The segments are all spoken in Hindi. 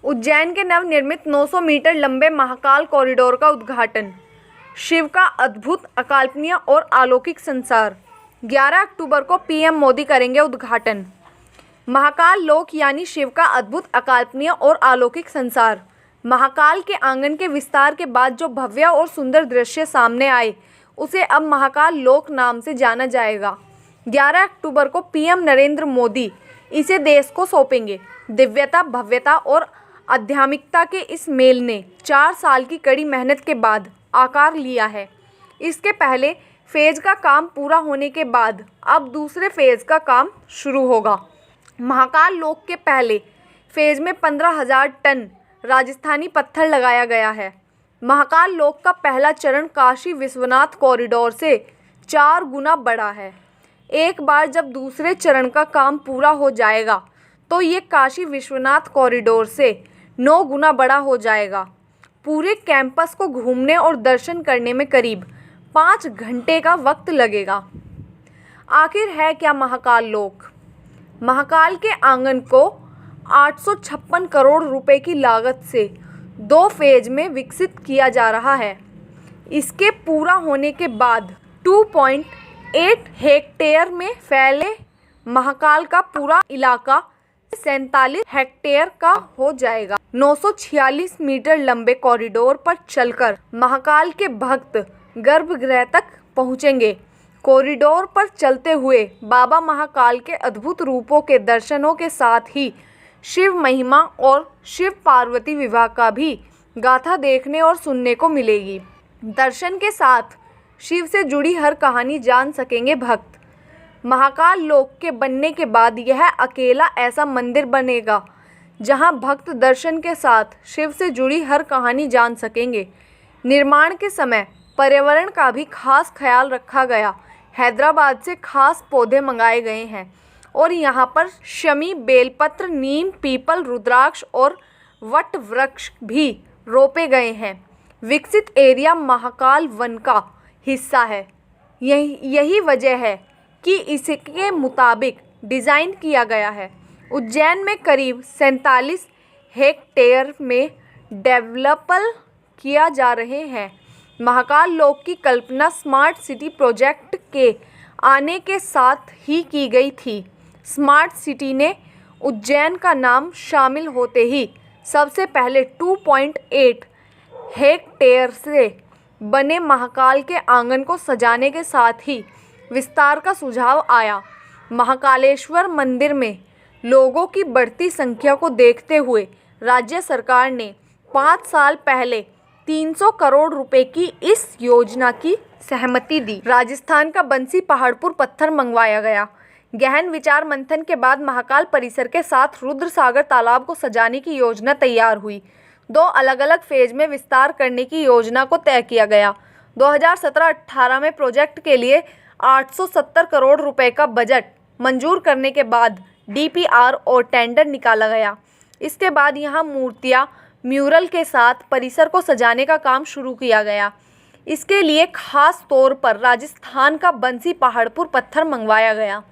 उज्जैन के नवनिर्मित 900 मीटर लंबे महाकाल कॉरिडोर का उद्घाटन। शिव का अद्भुत, अकल्पनीय और अलौकिक संसार। 11 अक्टूबर को पीएम मोदी करेंगे उद्घाटन। महाकाल लोक यानी शिव का अद्भुत, अकल्पनीय और अलौकिक संसार। महाकाल के आंगन के विस्तार के बाद जो भव्य और सुंदर दृश्य सामने आए, उसे अब महाकाल लोक नाम से जाना जाएगा। 11 अक्टूबर को पीएम नरेंद्र मोदी इसे देश को सौंपेंगे। दिव्यता, भव्यता और आध्यात्मिकता के इस मेल ने 4 साल की कड़ी मेहनत के बाद आकार लिया है। इसके पहले फेज का काम पूरा होने के बाद अब दूसरे फेज का काम शुरू होगा। महाकाल लोक के पहले फेज में 15,000 टन राजस्थानी पत्थर लगाया गया है। महाकाल लोक का पहला चरण काशी विश्वनाथ कॉरिडोर से 4 गुना बड़ा है। एक बार जब दूसरे चरण का काम पूरा हो जाएगा तो ये काशी विश्वनाथ कॉरिडोर से 9 गुना बड़ा हो जाएगा। पूरे कैंपस को घूमने और दर्शन करने में करीब 5 घंटे का वक्त लगेगा। आखिर है क्या महाकाल लोक? महाकाल के आंगन को 856 करोड़ रुपए की लागत से 2 फेज में विकसित किया जा रहा है। इसके पूरा होने के बाद 2.8 हेक्टेयर में फैले महाकाल का पूरा इलाका 47 हेक्टेयर का हो जाएगा। 946 मीटर लंबे कॉरिडोर पर चलकर महाकाल के भक्त गर्भगृह तक पहुंचेंगे। कॉरिडोर पर चलते हुए बाबा महाकाल के अद्भुत रूपों के दर्शनों के साथ ही शिव महिमा और शिव पार्वती विवाह का भी गाथा देखने और सुनने को मिलेगी। दर्शन के साथ शिव से जुड़ी हर कहानी जान सकेंगे भक्त। महाकाल लोक के बनने के बाद यह अकेला ऐसा मंदिर बनेगा जहां भक्त दर्शन के साथ शिव से जुड़ी हर कहानी जान सकेंगे। निर्माण के समय पर्यावरण का भी खास ख्याल रखा गया। हैदराबाद से खास पौधे मंगाए गए हैं और यहाँ पर शमी, बेलपत्र, नीम, पीपल, रुद्राक्ष और वट वृक्ष भी रोपे गए हैं। विकसित एरिया महाकाल वन का हिस्सा है। यही वजह है कि इसके मुताबिक डिज़ाइन किया गया है। उज्जैन में करीब 47 हेक्टेयर में डेवलपर किया जा रहे हैं। महाकाल लोक की कल्पना स्मार्ट सिटी प्रोजेक्ट के आने के साथ ही की गई थी। स्मार्ट सिटी ने उज्जैन का नाम शामिल होते ही सबसे पहले 2.8 हेक्टेयर से बने महाकाल के आंगन को सजाने के साथ ही विस्तार का सुझाव आया। महाकालेश्वर मंदिर में लोगों की बढ़ती संख्या को देखते हुए राज्य सरकार ने 5 साल पहले 300 करोड़ रुपए की इस योजना की सहमति दी। राजस्थान का बंसी पहाड़पुर पत्थर मंगवाया गया। गहन विचार मंथन के बाद महाकाल परिसर के साथ रुद्रसागर तालाब को सजाने की योजना तैयार हुई। 2 अलग अलग फेज में विस्तार करने की योजना को तय किया गया। 2017-18 में प्रोजेक्ट के लिए 870 करोड़ रुपए का बजट मंजूर करने के बाद डीपीआर और टेंडर निकाला गया। इसके बाद यहां मूर्तियां, म्यूरल के साथ परिसर को सजाने का काम शुरू किया गया। इसके लिए खास तौर पर राजस्थान का बंसी पहाड़पुर पत्थर मंगवाया गया।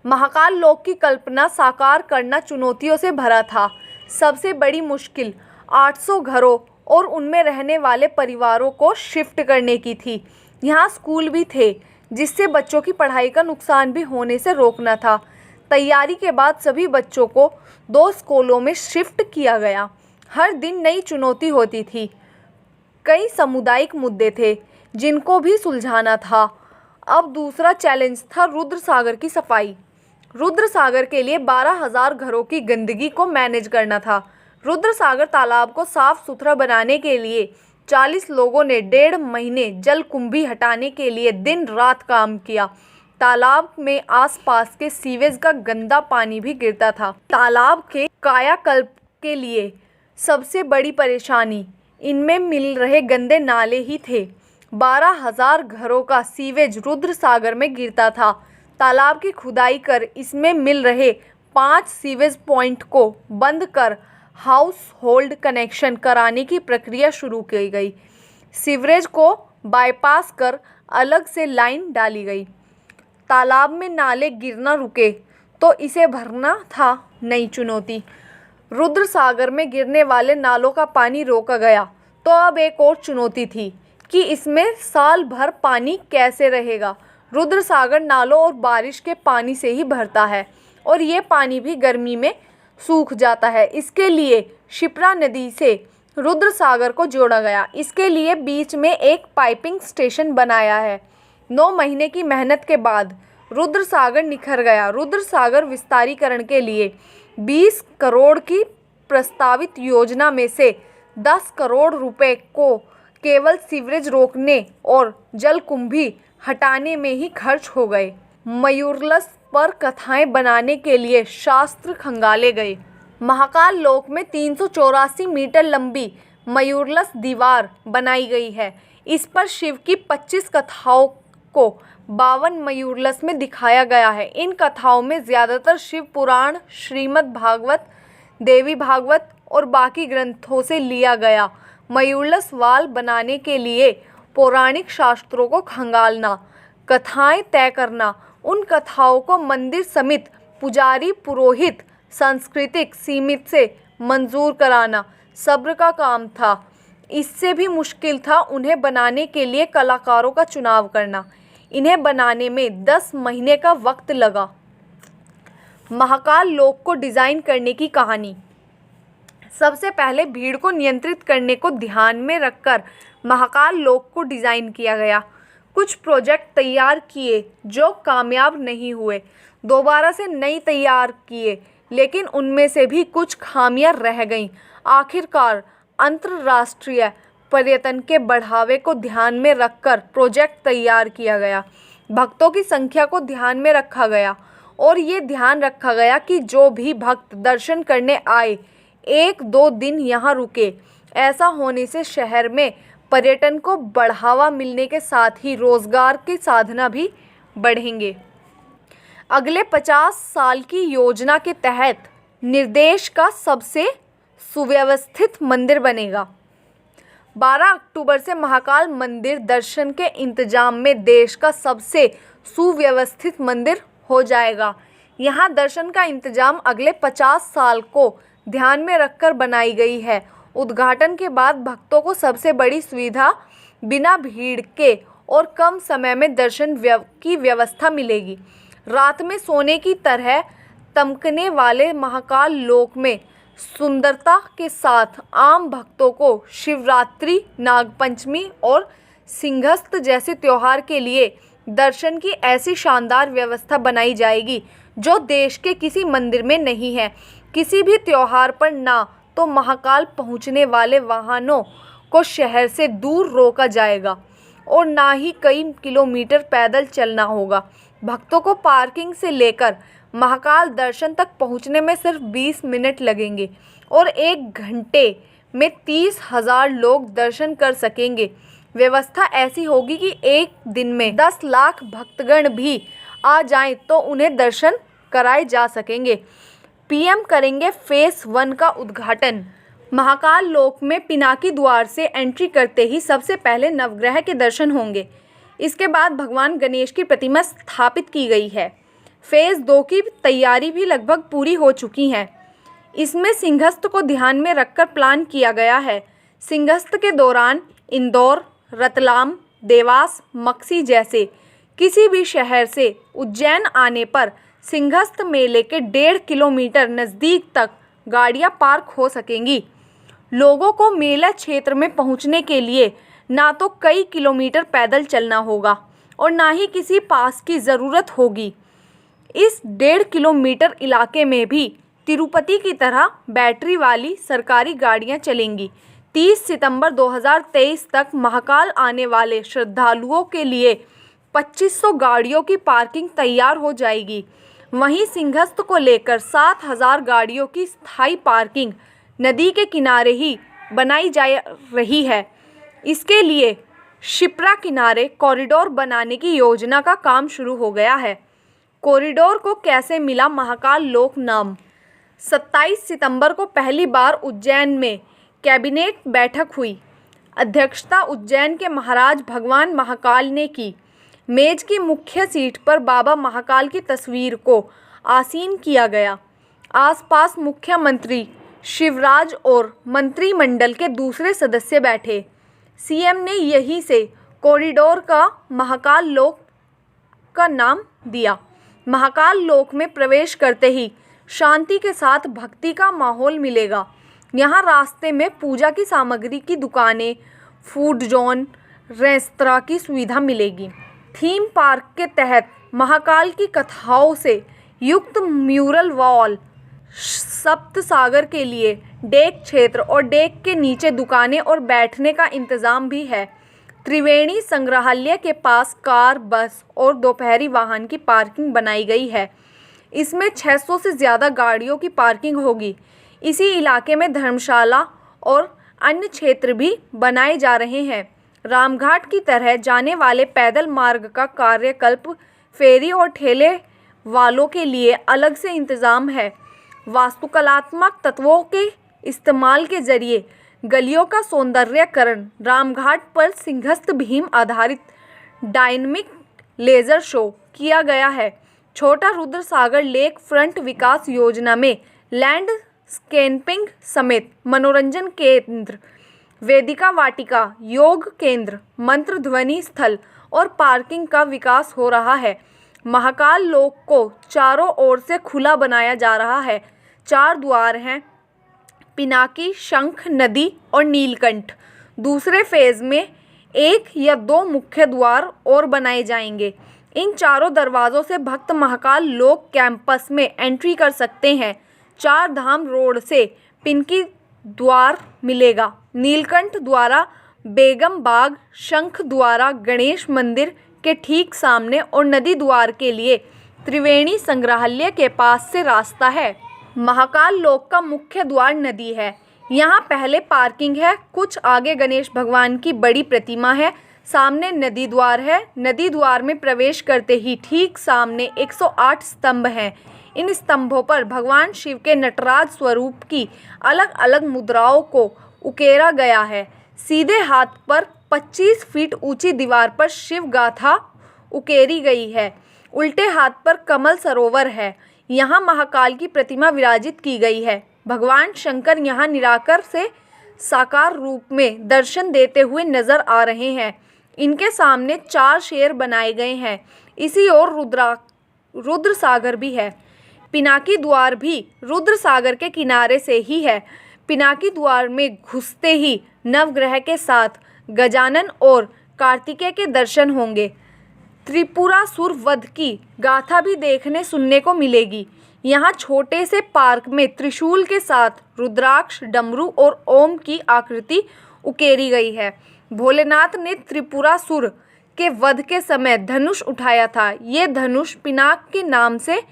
महाकाल लोक की कल्पना साकार करना चुनौतियों से भरा था। सबसे बड़ी मुश्किल 800 घरों और उनमें रहने वाले परिवारों को शिफ्ट करने की थी। यहाँ स्कूल भी थे, जिससे बच्चों की पढ़ाई का नुकसान भी होने से रोकना था। तैयारी के बाद सभी बच्चों को 2 स्कूलों में शिफ्ट किया गया। हर दिन नई चुनौती होती थी। कई सामुदायिक मुद्दे थे जिनको भी सुलझाना था। अब दूसरा चैलेंज था रुद्रसागर की सफाई। रुद्रसागर के लिए 12,000 घरों की गंदगी को मैनेज करना था। रुद्रसागर तालाब को साफ सुथरा बनाने के लिए 40 लोगों ने 1.5 महीने जलकुंभी हटाने के लिए दिन रात काम किया। तालाब में आसपास के सीवेज का गंदा पानी भी गिरता था। तालाब के कायाकल्प के लिए सबसे बड़ी परेशानी इनमें मिल रहे गंदे नाले ही थे। 12,000 घरों का सीवेज रुद्रसागर में गिरता था। तालाब की खुदाई कर इसमें मिल रहे 5 सीवेज पॉइंट को बंद कर हाउस होल्ड कनेक्शन कराने की प्रक्रिया शुरू की गई। सीवरेज को बाईपास कर अलग से लाइन डाली गई। तालाब में नाले गिरना रुके तो इसे भरना था नई चुनौती। रुद्र सागर में गिरने वाले नालों का पानी रोका गया, तो अब एक और चुनौती थी कि इसमें साल भर पानी कैसे रहेगा। रुद्र सागर नालों और बारिश के पानी से ही भरता है और ये पानी भी गर्मी में सूख जाता है। इसके लिए शिप्रा नदी से रुद्र सागर को जोड़ा गया। इसके लिए बीच में एक पाइपिंग स्टेशन बनाया है। 9 महीने की मेहनत के बाद रुद्र सागर निखर गया। रुद्र सागर विस्तारीकरण के लिए 20 करोड़ की प्रस्तावित योजना में से 10 करोड़ रुपए को केवल सीवरेज रोकने और जलकुंभी हटाने में ही खर्च हो गए। मयूरलस पर कथाएं बनाने के लिए शास्त्र खंगाले गए। महाकाल लोक में 384 मीटर लंबी मयूरलस दीवार बनाई गई है। इस पर शिव की 25 कथाओं को 52 मयूरलस में दिखाया गया है। इन कथाओं में ज़्यादातर शिव पुराण, श्रीमद् भागवत, देवी भागवत और बाकी ग्रंथों से लिया गया। मयूरलस वाल बनाने के लिए पौराणिक शास्त्रों को खंगालना, कथाएं तय करना, उन कथाओं को मंदिर समिति, पुजारी, पुरोहित, सांस्कृतिक सीमित से मंजूर कराना सब्र का काम था। इससे भी मुश्किल था उन्हें बनाने के लिए कलाकारों का चुनाव करना। इन्हें बनाने में 10 महीने का वक्त लगा। महाकाल लोक को डिज़ाइन करने की कहानी। सबसे पहले भीड़ को नियंत्रित करने को ध्यान में रखकर महाकाल लोक को डिज़ाइन किया गया। कुछ प्रोजेक्ट तैयार किए जो कामयाब नहीं हुए, दोबारा से नई तैयार किए, लेकिन उनमें से भी कुछ खामियां रह गईं। आखिरकार अंतर्राष्ट्रीय पर्यटन के बढ़ावे को ध्यान में रखकर प्रोजेक्ट तैयार किया गया। भक्तों की संख्या को ध्यान में रखा गया और ये ध्यान रखा गया कि जो भी भक्त दर्शन करने आए 1-2 दिन यहाँ रुके। ऐसा होने से शहर में पर्यटन को बढ़ावा मिलने के साथ ही रोजगार के साधन भी बढ़ेंगे। अगले 50 साल की योजना के तहत निर्देश का सबसे सुव्यवस्थित मंदिर बनेगा। 12 अक्टूबर से महाकाल मंदिर दर्शन के इंतजाम में देश का सबसे सुव्यवस्थित मंदिर हो जाएगा। यहाँ दर्शन का इंतजाम अगले 50 साल को ध्यान में रखकर बनाई गई है। उद्घाटन के बाद भक्तों को सबसे बड़ी सुविधा, बिना भीड़ के और कम समय में दर्शन की व्यवस्था मिलेगी। रात में सोने की तरह तमकने वाले महाकाल लोक में सुंदरता के साथ आम भक्तों को शिवरात्रि, नागपंचमी और सिंहस्थ जैसे त्योहार के लिए दर्शन की ऐसी शानदार व्यवस्था बनाई जाएगी जो देश के किसी मंदिर में नहीं है। किसी भी त्योहार पर ना तो महाकाल पहुंचने वाले वाहनों को शहर से दूर रोका जाएगा और ना ही कई किलोमीटर पैदल चलना होगा। भक्तों को पार्किंग से लेकर महाकाल दर्शन तक पहुंचने में सिर्फ 20 मिनट लगेंगे और 1 घंटे में 30,000 लोग दर्शन कर सकेंगे। व्यवस्था ऐसी होगी कि एक दिन में 10 लाख भक्तगण भी आ जाएं तो उन्हें दर्शन कराए जा सकेंगे। पीएम करेंगे फेस 1 का उद्घाटन। महाकाल लोक में पिनाकी द्वार से एंट्री करते ही सबसे पहले नवग्रह के दर्शन होंगे। इसके बाद भगवान गणेश की प्रतिमा स्थापित की गई है। फेज़ 2 की तैयारी भी लगभग पूरी हो चुकी है। इसमें सिंहस्थ को ध्यान में रखकर प्लान किया गया है। सिंहस्थ के दौरान इंदौर, रतलाम, देवास, मक्सी जैसे किसी भी शहर से उज्जैन आने पर सिंहस्थ मेले के 1.5 किलोमीटर नज़दीक तक गाड़ियां पार्क हो सकेंगी। लोगों को मेला क्षेत्र में पहुंचने के लिए ना तो कई किलोमीटर पैदल चलना होगा और ना ही किसी पास की ज़रूरत होगी। इस 1.5 किलोमीटर इलाके में भी तिरुपति की तरह बैटरी वाली सरकारी गाड़ियां चलेंगी। 30 सितंबर 2023 तक महाकाल आने वाले श्रद्धालुओं के लिए 2500 गाड़ियों की पार्किंग तैयार हो जाएगी। वहीं सिंहस्थ को लेकर 7000 गाड़ियों की स्थायी पार्किंग नदी के किनारे ही बनाई जा रही है। इसके लिए शिप्रा किनारे कॉरिडोर बनाने की योजना का काम शुरू हो गया है। कॉरिडोर को कैसे मिला महाकाल लोक नाम? 27 सितंबर को पहली बार उज्जैन में कैबिनेट बैठक हुई। अध्यक्षता उज्जैन के महाराज भगवान महाकाल ने की। मेज की मुख्य सीट पर बाबा महाकाल की तस्वीर को आसीन किया गया। आसपास मुख्यमंत्री शिवराज और मंत्रिमंडल के दूसरे सदस्य बैठे। सीएम ने यहीं से कॉरिडोर का महाकाल लोक का नाम दिया। महाकाल लोक में प्रवेश करते ही शांति के साथ भक्ति का माहौल मिलेगा। यहाँ रास्ते में पूजा की सामग्री की दुकानें, फूड जोन, रेस्तरां की सुविधा मिलेगी। थीम पार्क के तहत महाकाल की कथाओं से युक्त म्यूरल वॉल, सप्त सागर के लिए डेक क्षेत्र और डेक के नीचे दुकानें और बैठने का इंतजाम भी है। त्रिवेणी संग्रहालय के पास कार, बस और दोपहरी वाहन की पार्किंग बनाई गई है। इसमें 600 से ज़्यादा गाड़ियों की पार्किंग होगी। इसी इलाके में धर्मशाला और अन्य क्षेत्र भी बनाए जा रहे हैं। रामघाट की तरह जाने वाले पैदल मार्ग का कार्यकल्प, फेरी और ठेले वालों के लिए अलग से इंतजाम है। वास्तुकलात्मक तत्वों के इस्तेमाल के जरिए गलियों का सौंदर्यकरण, रामघाट पर सिंहस्थ भीम आधारित डायनेमिक लेजर शो किया गया है। छोटा रुद्र सागर लेक फ्रंट विकास योजना में लैंडस्केपिंग समेत मनोरंजन केंद्र, वेदिका वाटिका, योग केंद्र, मंत्र ध्वनि स्थल और पार्किंग का विकास हो रहा है। महाकाल लोक को चारों ओर से खुला बनाया जा रहा है। 4 द्वार हैं, पिनाकी, शंख, नदी और नीलकंठ। दूसरे फेज में 1 या 2 मुख्य द्वार और बनाए जाएंगे। इन चारों दरवाज़ों से भक्त महाकाल लोक कैंपस में एंट्री कर सकते हैं। 4 धाम रोड से पिनकी द्वार मिलेगा, नीलकंठ द्वारा बेगम बाग, शंख द्वारा गणेश मंदिर के ठीक सामने और नदी द्वार के लिए त्रिवेणी संग्रहालय के पास से रास्ता है। महाकाल लोक का मुख्य द्वार नदी है। यहाँ पहले पार्किंग है। कुछ आगे गणेश भगवान की बड़ी प्रतिमा है। सामने नदी द्वार है। नदी द्वार में प्रवेश करते ही ठीक सामने 108 स्तंभ हैं। इन स्तंभों पर भगवान शिव के नटराज स्वरूप की अलग अलग मुद्राओं को उकेरा गया है। सीधे हाथ पर 25 फीट ऊंची दीवार पर शिव गाथा उकेरी गई है। उल्टे हाथ पर कमल सरोवर है। यहाँ महाकाल की प्रतिमा विराजित की गई है। भगवान शंकर यहाँ निराकार से साकार रूप में दर्शन देते हुए नजर आ रहे हैं। इनके सामने 4 शेर बनाए गए हैं। इसी ओर रुद्र सागर भी है। पिनाकी द्वार भी रुद्र सागर के किनारे से ही है। पिनाकी द्वार में घुसते ही नवग्रह के साथ गजानन और कार्तिकेय के दर्शन होंगे। त्रिपुरासुर वध की गाथा भी देखने सुनने को मिलेगी। यहाँ छोटे से पार्क में त्रिशूल के साथ रुद्राक्ष, डमरू और ओम की आकृति उकेरी गई है। भोलेनाथ ने त्रिपुरासुर के वध के समय धनुष उठाया था। ये धनुष पिनाक के नाम से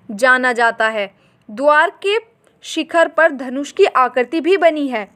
जाना जाता है। द्वार के शिखर पर धनुष की आकृति भी बनी है।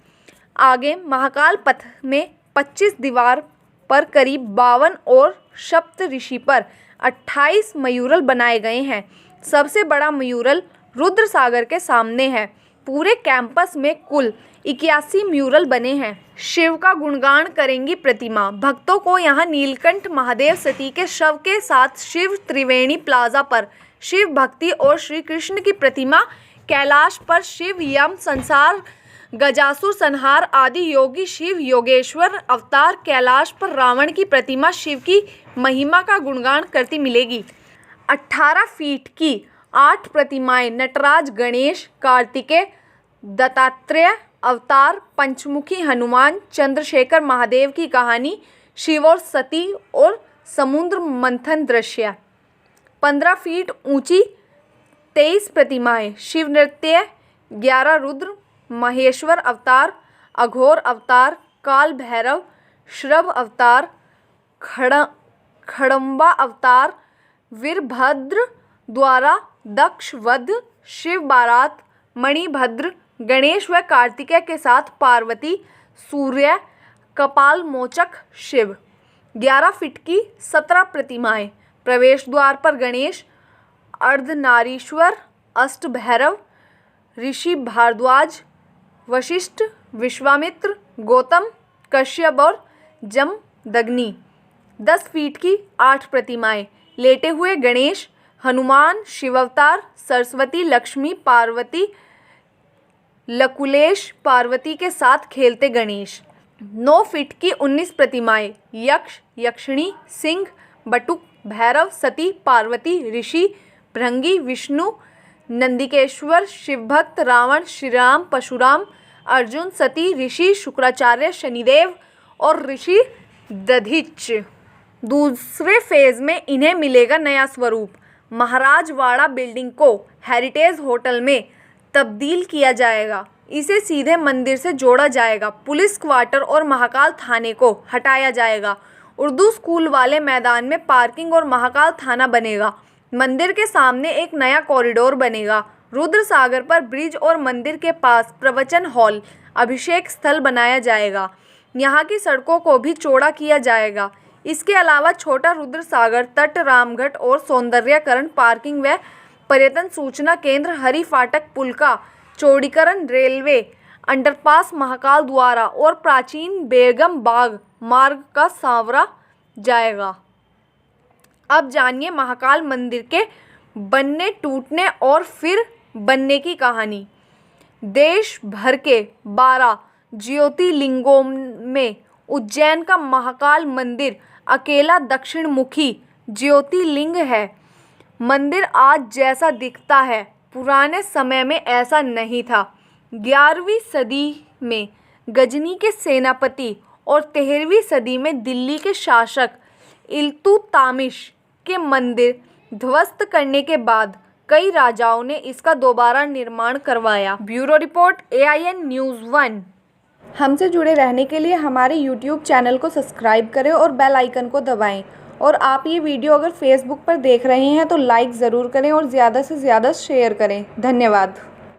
आगे महाकाल पथ में 25 दीवार पर करीब 52 और सप्त ऋषि पर 28 मयूरल बनाए गए हैं। सबसे बड़ा मयूरल रुद्र सागर के सामने है। पूरे कैंपस में कुल 81 म्यूरल बने हैं। शिव का गुणगान करेंगी प्रतिमा। भक्तों को यहाँ नीलकंठ महादेव सती के शव के साथ शिव त्रिवेणी प्लाजा पर शिव भक्ति और श्री कृष्ण की प्रतिमा, कैलाश पर शिव यम संसार गजासुर संहार आदि योगी शिव योगेश्वर अवतार, कैलाश पर रावण की प्रतिमा शिव की महिमा का गुणगान करती मिलेगी। 18 फीट की 8 प्रतिमाएं नटराज, गणेश, कार्तिकेय, दत्तात्रेय अवतार, पंचमुखी हनुमान, चंद्रशेखर महादेव की कहानी, शिव और सती और समुद्र मंथन दृश्य। 15 फीट ऊंची 23 प्रतिमाएं शिव नृत्य, 11 रुद्र, महेश्वर अवतार, अघोर अवतार, काल भैरव, श्रभ अवतार, खड़म्बा अवतार, वीरभद्र द्वारा दक्ष वध, शिव बारात, मणिभद्र, गणेश व कार्तिकेय के साथ पार्वती, सूर्य, कपाल मोचक शिव। 11 फीट की 17 प्रतिमाएं। प्रवेश द्वार पर गणेश, अर्धनारीश्वर, अष्ट भैरव, ऋषि भारद्वाज, वशिष्ठ, विश्वामित्र, गौतम, कश्यप और जमदग्नि। 10 फीट की 8 प्रतिमाएं। लेटे हुए गणेश, हनुमान, शिवावतार, सरस्वती, लक्ष्मी, पार्वती, लकुलेश पार्वती के साथ खेलते गणेश। 9 फीट की 19 प्रतिमाएं, यक्ष, यक्षिणी, सिंह, बटुक, भैरव, सती, पार्वती, ऋषि, भृंगी, विष्णु, नंदिकेश्वर, शिवभक्त, रावण, श्रीराम, परशुराम, अर्जुन, सती, ऋषि, शुक्राचार्य, शनिदेव और ऋषि दधिच। दूसरे फेज में इन्हें मिलेगा नया स्वरूप। महाराजवाड़ा बिल्डिंग को हेरिटेज होटल में तब्दील किया जाएगा। इसे सीधे मंदिर से जोड़ा जाएगा। पुलिस क्वार्टर और महाकाल थाने को हटाया जाएगा। उर्दू स्कूल वाले मैदान में पार्किंग और महाकाल थाना बनेगा। मंदिर के सामने एक नया कॉरिडोर बनेगा। रुद्र सागर पर ब्रिज और मंदिर के पास प्रवचन हॉल, अभिषेक स्थल बनाया जाएगा। यहाँ की सड़कों को भी चौड़ा किया जाएगा। इसके अलावा छोटा रुद्र सागर तट, रामघाट और सौंदर्यकरण, पार्किंग व पर्यटन सूचना केंद्र, हरि फाटक पुल का चौड़ीकरण, रेलवे अंडरपास, महाकाल द्वारा और प्राचीन बेगम बाग मार्ग का सांवरा जाएगा। अब जानिए महाकाल मंदिर के बनने, टूटने और फिर बनने की कहानी। देश भर के 12 ज्योतिर्लिंगों में उज्जैन का महाकाल मंदिर अकेला दक्षिण मुखी ज्योतिर्लिंग है। मंदिर आज जैसा दिखता है, पुराने समय में ऐसा नहीं था। 11वीं सदी में गजनी के सेनापति और 13वीं सदी में दिल्ली के शासक इल्तुतमिश के मंदिर ध्वस्त करने के बाद कई राजाओं ने इसका दोबारा निर्माण करवाया। Bureau report, AIN news 1। हमसे जुड़े रहने के लिए हमारे YouTube चैनल को सब्सक्राइब करें और बेल आइकन को दबाएं। और आप ये वीडियो अगर Facebook पर देख रहे हैं तो लाइक ज़रूर करें और ज़्यादा से ज़्यादा शेयर करें। धन्यवाद।